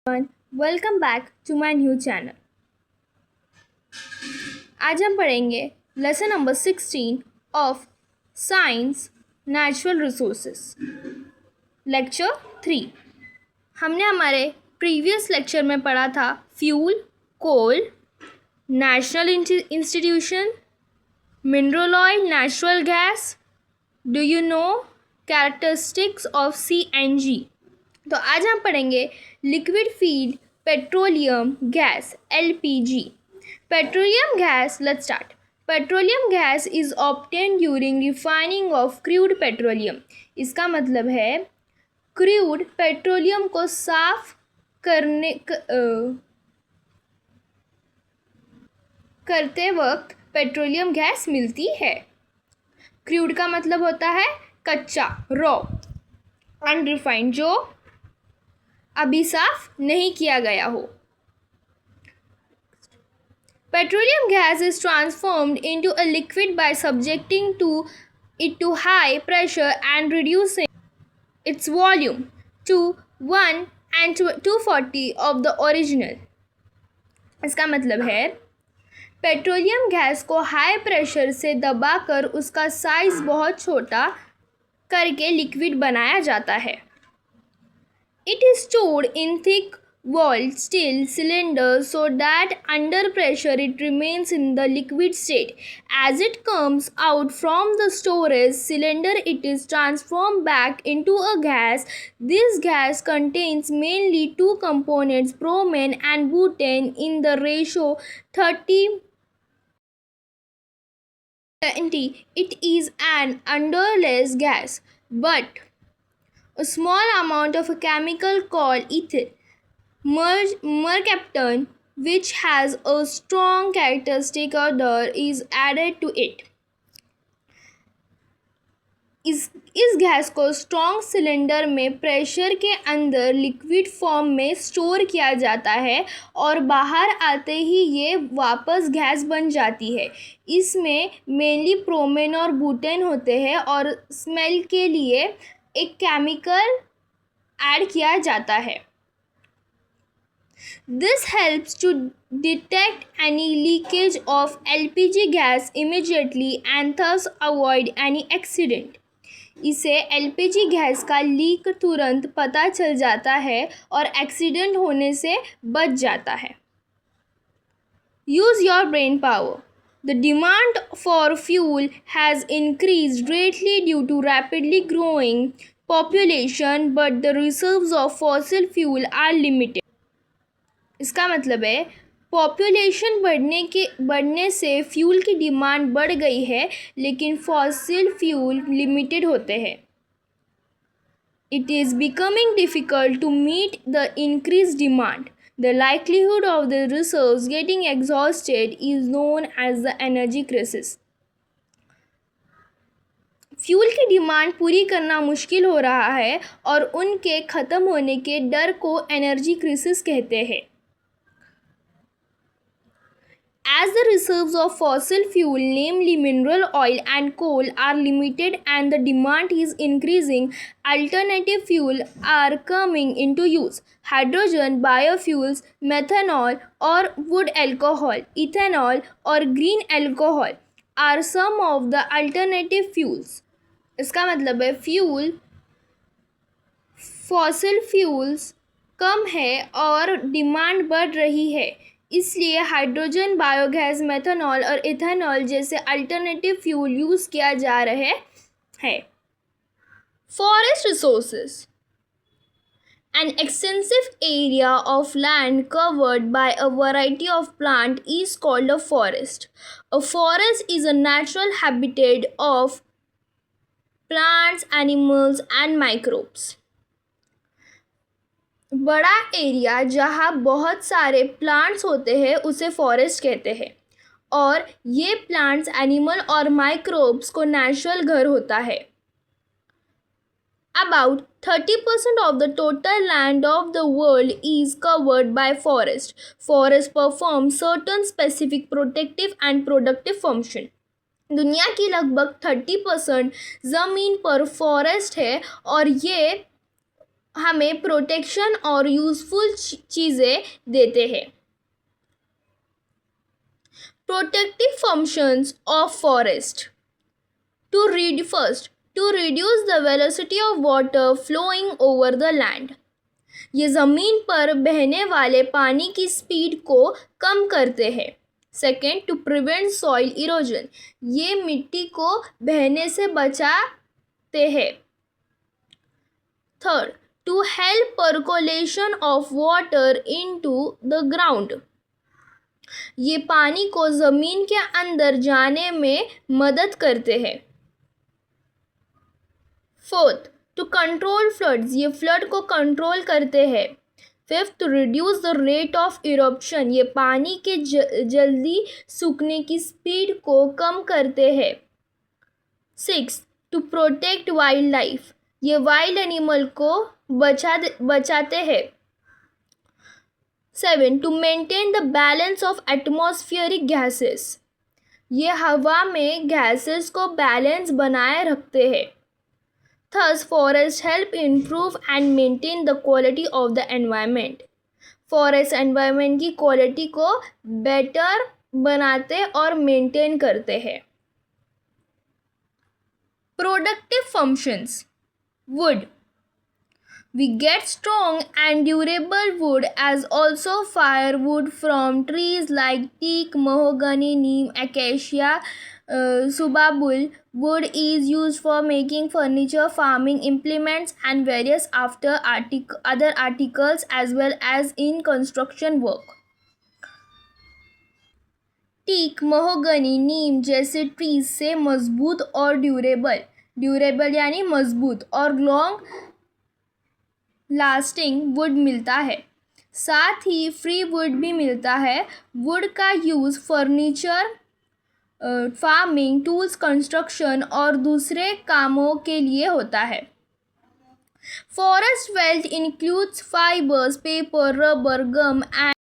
Welcome back to my new channel. आज हम पढ़ेंगे lesson number 16 of science natural resources lecture 3। हमने हमारे प्रीवियस लेक्चर में पढ़ा था fuel, coal, national institution, mineral oil, natural gas, do you know, characteristics of CNG। तो आज हम पढ़ेंगे liquefied petroleum gas LPG। Petroleum gas, let's start. Petroleum gas is obtain during refining of crude petroleum. इसका मतलब है crude petroleum को साफ करते वक्त पेट्रोलियम गैस मिलती है। क्रूड का मतलब होता है कच्चा, रॉ, अनरिफाइंड, जो अभी साफ नहीं किया गया हो। Petroleum gas is transformed into a liquid by subjecting it to high pressure and reducing its volume to 1 and 240 of the original। इसका मतलब है पेट्रोलियम गैस को हाई प्रेशर से दबाकर उसका साइज बहुत छोटा करके लिक्विड बनाया जाता है। It is stored in thick walled steel cylinders so that under pressure it remains in the liquid state. As it comes out from the storage cylinder, it is transformed back into a gas. This gas contains mainly two components, propane and butane, in the ratio 30-70. It is an odorless gas, but a small amount of a chemical called ethyl mercaptan, which has a strong characteristic odor, is added to it. इस gas को strong cylinder में pressure के अंदर liquid form में store किया जाता है और बाहर आते ही ये वापस गैस बन जाती है। इसमें मेनली प्रोमेन और बुटेन होते हैं और स्मेल के लिए एक केमिकल ऐड किया जाता है। This helps to detect any leakage of LPG gas immediately and thus avoid any accident। इसे LPG गैस का लीक तुरंत पता चल जाता है और एक्सीडेंट होने से बच जाता है। Use your brain power। The demand for fuel has increased greatly due to rapidly growing population, but the reserves of fossil fuel are limited। इसका मतलब है पॉपुलेशन बढ़ने से फ्यूल की डिमांड बढ़ गई है, लेकिन फॉसिल फ्यूल लिमिटेड होते हैं। It is becoming difficult to meet the increase demand. The likelihood of the resource getting exhausted is known as the energy crisis. Fuel की डिमांड पूरी करना मुश्किल हो रहा है और उनके ख़त्म होने के डर को एनर्जी क्राइसिस कहते हैं। As the reserves of fossil fuel, namely mineral oil and coal, are limited and the demand is increasing, alternative fuel are coming into use. Hydrogen, biofuels, methanol or wood alcohol, ethanol or green alcohol are some of the alternative fuels। इसका मतलब है fuel fossil fuels कम है और demand बढ़ रही है, इसलिए hydrogen, biogas, methanol और इथेनॉल जैसे अल्टरनेटिव फ्यूल यूज़ किया जा रहे हैं। Forest resources, an extensive area of land covered by a variety of plant is called a forest. A forest is a natural habitat of plants, animals and microbes। बड़ा area जहाँ बहुत सारे plants होते हैं उसे फॉरेस्ट कहते हैं, और ये प्लांट्स, एनिमल और माइक्रोब्स को नेचुरल घर होता है। About 30% of the total land of the world is covered by forest. Forest perform certain specific protective and productive function। दुनिया की लगभग 30% ज़मीन पर फॉरेस्ट है और ये हमें प्रोटेक्शन और यूजफुल चीज़ें देते हैं। Protective functions of forest. To reduce the velocity of water flowing over the land. ये ज़मीन पर बहने वाले पानी की स्पीड को कम करते हैं। Second, to prevent soil erosion, ये मिट्टी को बहने से बचाते हैं। Third, to help percolation of water into the ground, ये पानी को ज़मीन के अंदर जाने में मदद करते हैं। फोर्थ, टू कंट्रोल फ्लड्स, ये फ्लड को कंट्रोल करते हैं। Fifth, to reduce the rate of eruption, ये पानी के जल्दी सूखने की स्पीड को कम करते हैं। Six, to protect wildlife, ये वाइल्ड एनिमल को बचाते हैं। Seven, to maintain the balance of atmospheric gases, ये हवा में गैसेस को बैलेंस बनाए रखते हैं। Thus, forests help improve and maintain the quality of the environment. Forest environment की quality को better बनाते और maintain करते हैं। Productive functions. Wood. We get strong and durable wood as also firewood from trees like teak, mahogany, neem, acacia, subabul. Wood is used for making furniture, farming implements, and various other articles as well as in construction work. Teak, mahogany, neem जैसे trees से मजबूत और durable यानी मजबूत और long lasting would मिलता है। साथ ही फ्री वुड भी मिलता है। वुड का use furniture, farming, tools, construction और दूसरे कामों के लिए होता है। Forest wealth includes fibres, paper, rubber, gum and